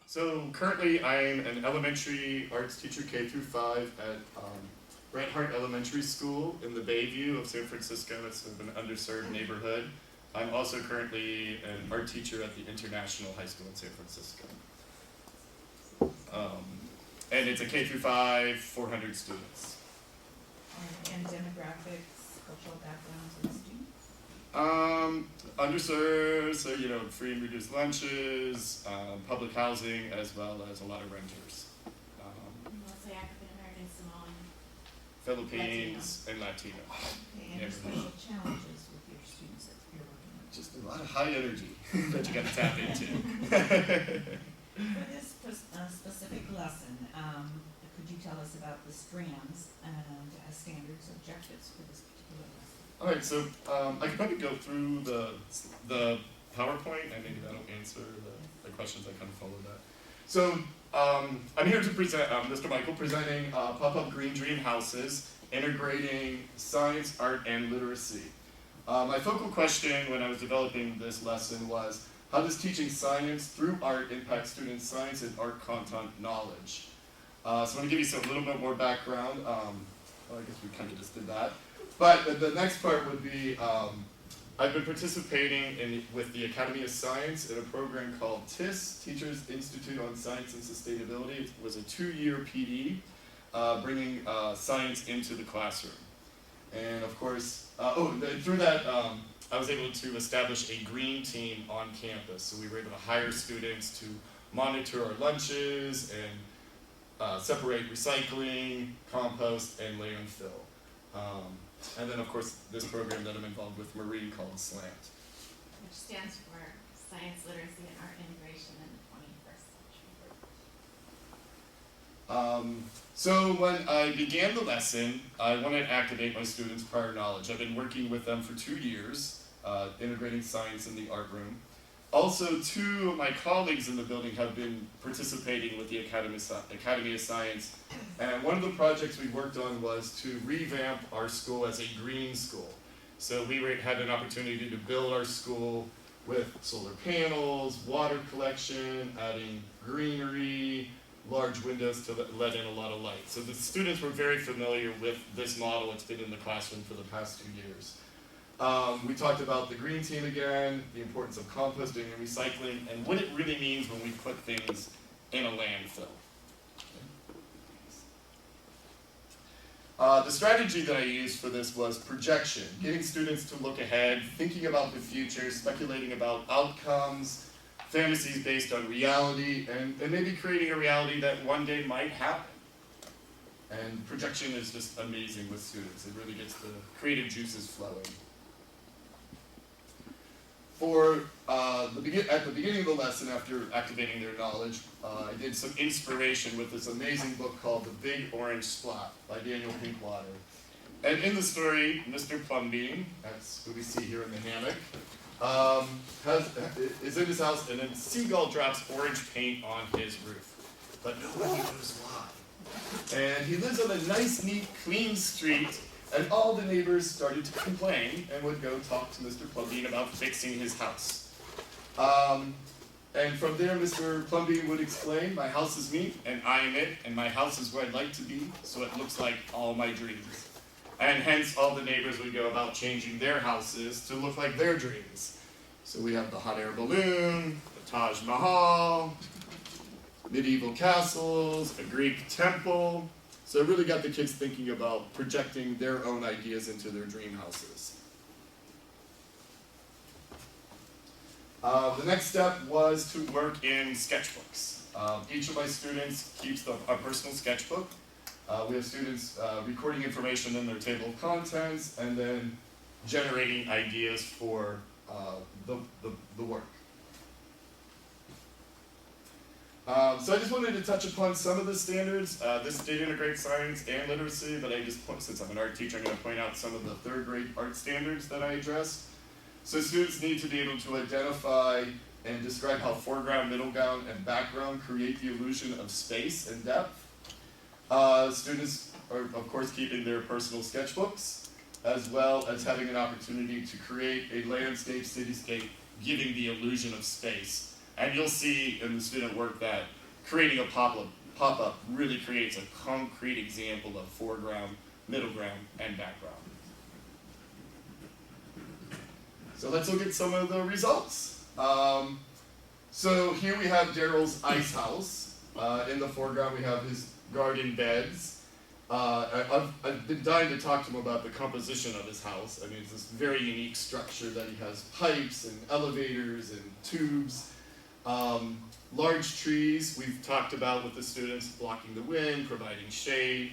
So currently I'm an elementary arts teacher K through 5 at Bret Harte Elementary School in the Bayview of San Francisco. It's sort of an underserved neighborhood. I'm also currently an art teacher at the International High School in San Francisco. And it's a K through 5, 400 students. And demographics, cultural backgrounds of the students? Underserved, so free and reduced lunches, public housing, as well as a lot of renters. Mostly African American, Somali. Philippines, and Latino. Okay, and special challenges with your students that you're working with? Just a lot of high energy that you got to tap into. For this specific lesson, could you tell us about the strands and standards, objectives for this particular lesson? All right, so I could probably go through the PowerPoint, and maybe that'll answer the questions that kind of follow that. So I'm here to present, Mr. Michael, presenting pop-up green dream houses, integrating science, art, and literacy. My focal question when I was developing this lesson was, how does teaching science through art impact students' science and art content knowledge? So I'm going to give you a little bit more background. Well, I guess we kind of just did that. But the next part would be, I've been participating with the Academy of Science in a program called TIS, Teachers Institute on Science and Sustainability. It was a 2-year PD, bringing science into the classroom. And of course, through that, I was able to establish a green team on campus. So we were able to hire students to monitor our lunches and separate recycling, compost, and landfill. And then, of course, this program that I'm involved with, Marine, called SLANT. Which stands for Science, Literacy, and Art Integration in the 21st century. So when I began the lesson, I wanted to activate my students' prior knowledge. I've been working with them for 2 years, integrating science in the art room. Also, 2 of my colleagues in the building have been participating with the Academy of Science. And one of the projects we worked on was to revamp our school as a green school. So we had an opportunity to build our school with solar panels, water collection, adding greenery, large windows to let in a lot of light. So the students were very familiar with this model. It's been in the classroom for the past 2 years. We talked about the green team again, the importance of composting and recycling, and what it really means when we put things in a landfill. The strategy that I used for this was projection, getting students to look ahead, thinking about the future, speculating about outcomes, fantasies based on reality, and maybe creating a reality that one day might happen. And projection is just amazing with students. It really gets the creative juices flowing. At the beginning of the lesson, after activating their knowledge, I did some inspiration with this amazing book called The Big Orange Splat by Daniel Pinkwater. And in the story, Mr. Plumbean, that's who we see here in the hammock, is in his house, and a seagull drops orange paint on his roof. But nobody knows why. And he lives on a nice, neat, clean street, and all the neighbors started to complain and would go talk to Mr. Plumbean about fixing his house. And from there, Mr. Plumbean would explain, my house is me, and I am it, and my house is where I'd like to be, so it looks like all my dreams. And hence, all the neighbors would go about changing their houses to look like their dreams. So we have the hot air balloon, the Taj Mahal, medieval castles, a Greek temple. So it really got the kids thinking about projecting their own ideas into their dream houses. The next step was to work in sketchbooks. Each of my students keeps a personal sketchbook. We have students recording information in their table of contents and then generating ideas for the work. So I just wanted to touch upon some of the standards. This did integrate science and literacy, but since I'm an art teacher, I'm going to point out some of the 3rd grade art standards that I addressed. So students need to be able to identify and describe how foreground, middle ground, and background create the illusion of space and depth. Students are, of course, keeping their personal sketchbooks, as well as having an opportunity to create a landscape, cityscape, giving the illusion of space. And you'll see in the student work that creating a pop-up really creates a concrete example of foreground, middle ground, and background. So let's look at some of the results. So here we have Daryl's ice house. In the foreground we have his garden beds. I've been dying to talk to him about the composition of his house. I mean, it's this very unique structure that he has pipes and elevators and tubes. Large trees we've talked about with the students, blocking the wind, providing shade.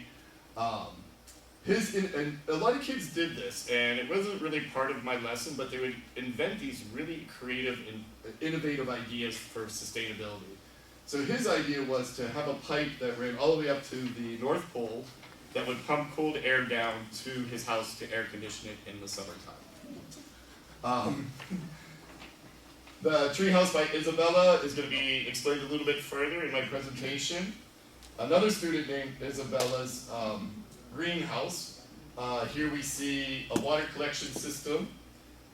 And a lot of kids did this, and it wasn't really part of my lesson, but they would invent these really creative and innovative ideas for sustainability. So his idea was to have a pipe that ran all the way up to the North Pole that would pump cold air down to his house to air condition it in the summertime. The treehouse by Isabella is going to be explained a little bit further in my presentation. Another student named Isabella's greenhouse. Here we see a water collection system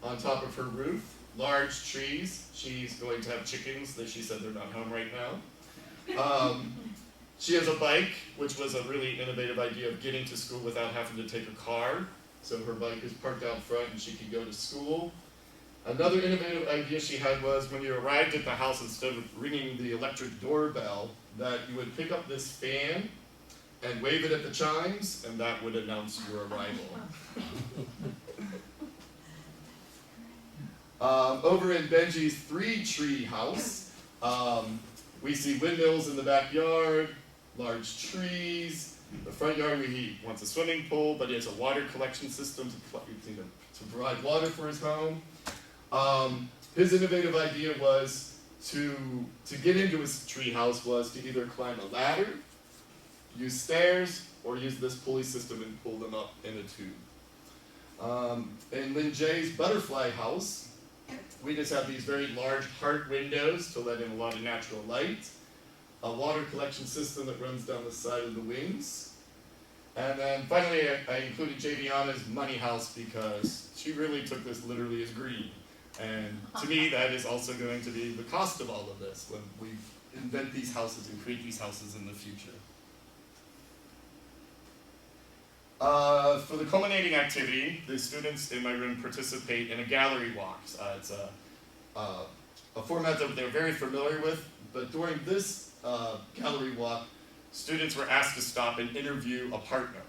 on top of her roof, large trees. She's going to have chickens that she said they're not home right now. She has a bike, which was a really innovative idea of getting to school without having to take a car. So her bike is parked out front and she could go to school. Another innovative idea she had was when you arrived at the house, instead of ringing the electric doorbell, that you would pick up this fan and wave it at the chimes, and that would announce your arrival. Over in Benji's 3-tree house, we see windmills in the backyard, large trees. The front yard, he wants a swimming pool, but he has a water collection system to provide water for his home. His innovative idea was to get into his tree house was to either climb a ladder, use stairs, or use this pulley system and pull them up in a tube. In Lynn Jay's butterfly house, we just have these very large heart windows to let in a lot of natural light, a water collection system that runs down the side of the wings, and then finally I included Javiana's money house because she really took this literally as green. And to me, that is also going to be the cost of all of this when we invent these houses and create these houses in the future. For the culminating activity, the students in my room participate in a gallery walk. It's a format that they're very familiar with, but during this gallery walk, students were asked to stop and interview a partner.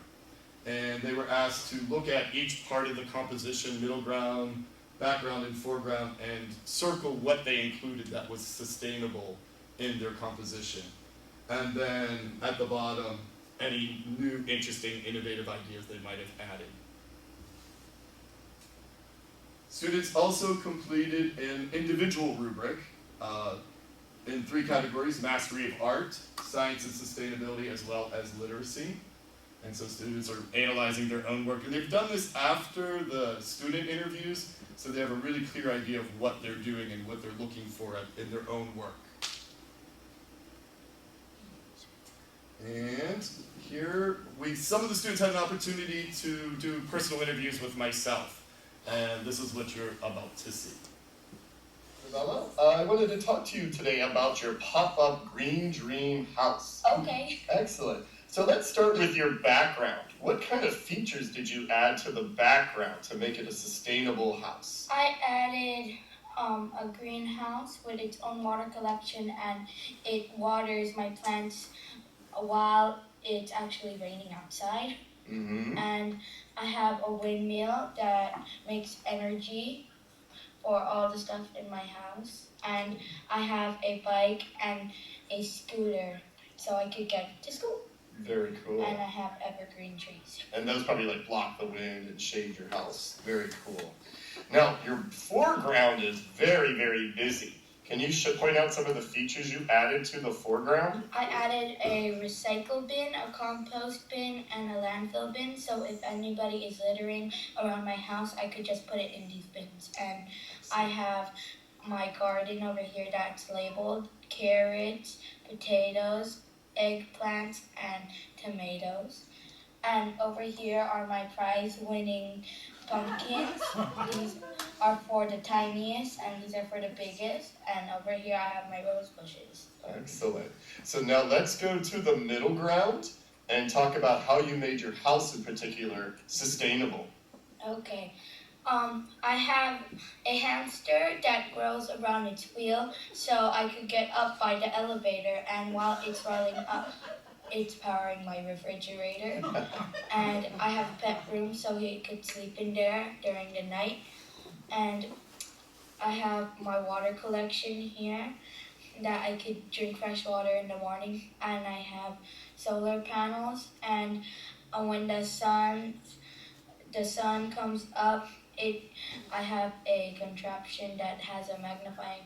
And they were asked to look at each part of the composition, middle ground, background, and foreground, and circle what they included that was sustainable in their composition. And then at the bottom, any new, interesting, innovative ideas they might have added. Students also completed an individual rubric in 3 categories: mastery of art, science and sustainability, as well as literacy. And so students are analyzing their own work. And they've done this after the student interviews, so they have a really clear idea of what they're doing and what they're looking for in their own work. And here, some of the students had an opportunity to do personal interviews with myself. And this is what you're about to see. Isabella, I wanted to talk to you today about your pop-up green dream house. Okay. Excellent. So let's start with your background. What kind of features did you add to the background to make it a sustainable house? I added a greenhouse with its own water collection, and it waters my plants while it's actually raining outside. Mm-hmm. And I have a windmill that makes energy for all the stuff in my house. And I have a bike and a scooter so I could get to school. Very cool. And I have evergreen trees. And those probably like block the wind and shade your house. Very cool. Now, your foreground is very, very busy. Can you point out some of the features you added to the foreground? I added a recycle bin, a compost bin, and a landfill bin, so if anybody is littering around my house, I could just put it in these bins. And I have my garden over here that's labeled carrots, potatoes, eggplants, and tomatoes. And over here are my prize-winning pumpkins. These are for the tiniest, and these are for the biggest. And over here I have my rose bushes. Excellent. So now let's go to the middle ground and talk about how you made your house in particular sustainable. Okay. I have a hamster that grows around its wheel, so I could get up by the elevator, and while it's rolling up, it's powering my refrigerator. And I have a pet room, so he could sleep in there during the night. And I have my water collection here that I could drink fresh water in the morning. And I have solar panels, and when the sun comes up, I have a contraption that has a magnifying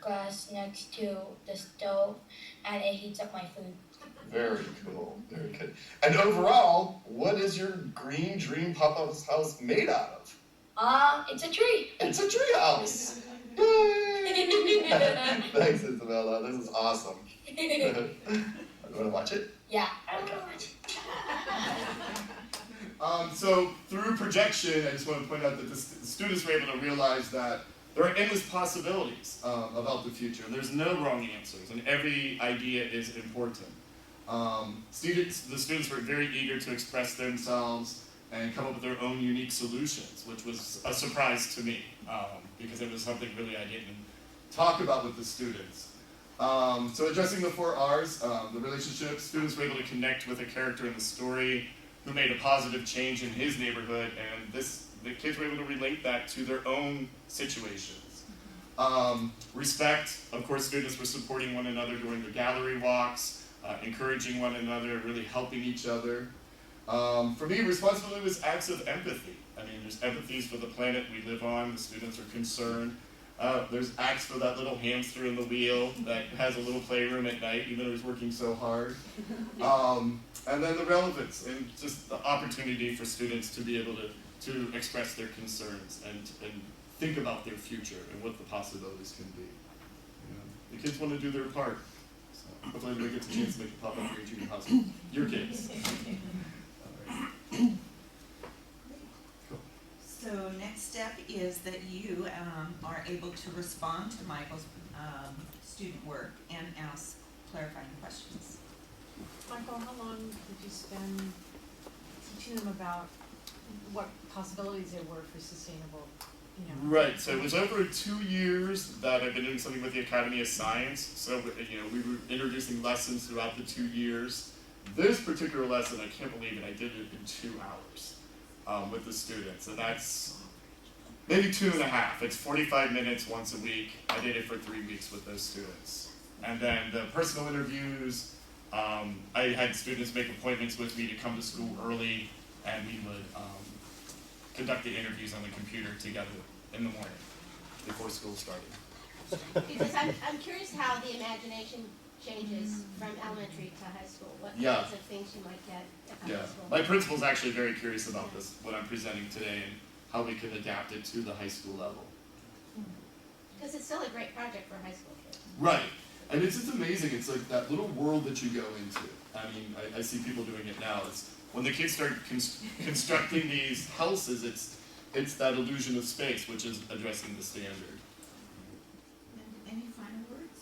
glass next to the stove, and it heats up my food. Very cool, very good. And overall, what is your green dream pop-up house made out of? It's a tree. It's a tree house. Yay! Thanks, Isabella. This is awesome. You want to watch it? Yeah, I want to watch it. So through projection, I just want to point out that the students were able to realize that there are endless possibilities about the future. There's no wrong answers, and every idea is important. The students were very eager to express themselves and come up with their own unique solutions, which was a surprise to me, because it was something really I didn't talk about with the students. So addressing the 4 R's, the relationship, students were able to connect with a character in the story who made a positive change in his neighborhood, and the kids were able to relate that to their own situations. Respect, of course, students were supporting one another during the gallery walks, encouraging one another, really helping each other. For me, responsibility was acts of empathy. I mean, there's empathies for the planet we live on, the students are concerned. There's acts for that little hamster in the wheel that has a little playroom at night, even though he's working so hard. And then the relevance and just the opportunity for students to be able to express their concerns and think about their future and what the possibilities can be. The kids want to do their part. So hopefully they get a chance to make a pop-up green junior house with your kids. So next step is that you are able to respond to Michael's student work and ask clarifying questions. Michael, how long did you spend teaching them about what possibilities there were for sustainable, Right, so it was over 2 years that I've been doing something with the Academy of Science. So, we were introducing lessons throughout the 2 years. This particular lesson, I can't believe it, I did it in 2 hours with the students. And that's maybe 2.5. It's 45 minutes once a week. I did it for 3 weeks with those students. And then the personal interviews, I had students make appointments with me to come to school early, and we would conduct the interviews on the computer together in the morning before school started. Because I'm curious how the imagination changes from elementary to high school. What Yeah. kinds of things you might get at Yeah, high school. my principal's actually very curious about this, what I'm presenting today, and how we can adapt it to the high school level. Because it's still a great project for high school kids. Right, and it's just amazing. It's like that little world that you go into. I mean, I see people doing it now. It's when the kids start constructing these houses, it's that illusion of space, which is addressing the standard. Any final words,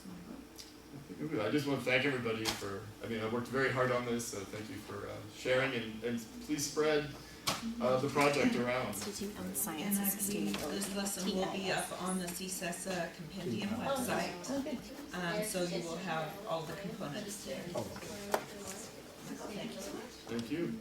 Michael? I just want to thank everybody for, I worked very hard on this, so thank you for sharing, and please spread the project around. Institute on Science And and I believe Sustainability. this lesson will be up on the CSESA compendium website. So you will have all the components there. Thank you so much. Thank you.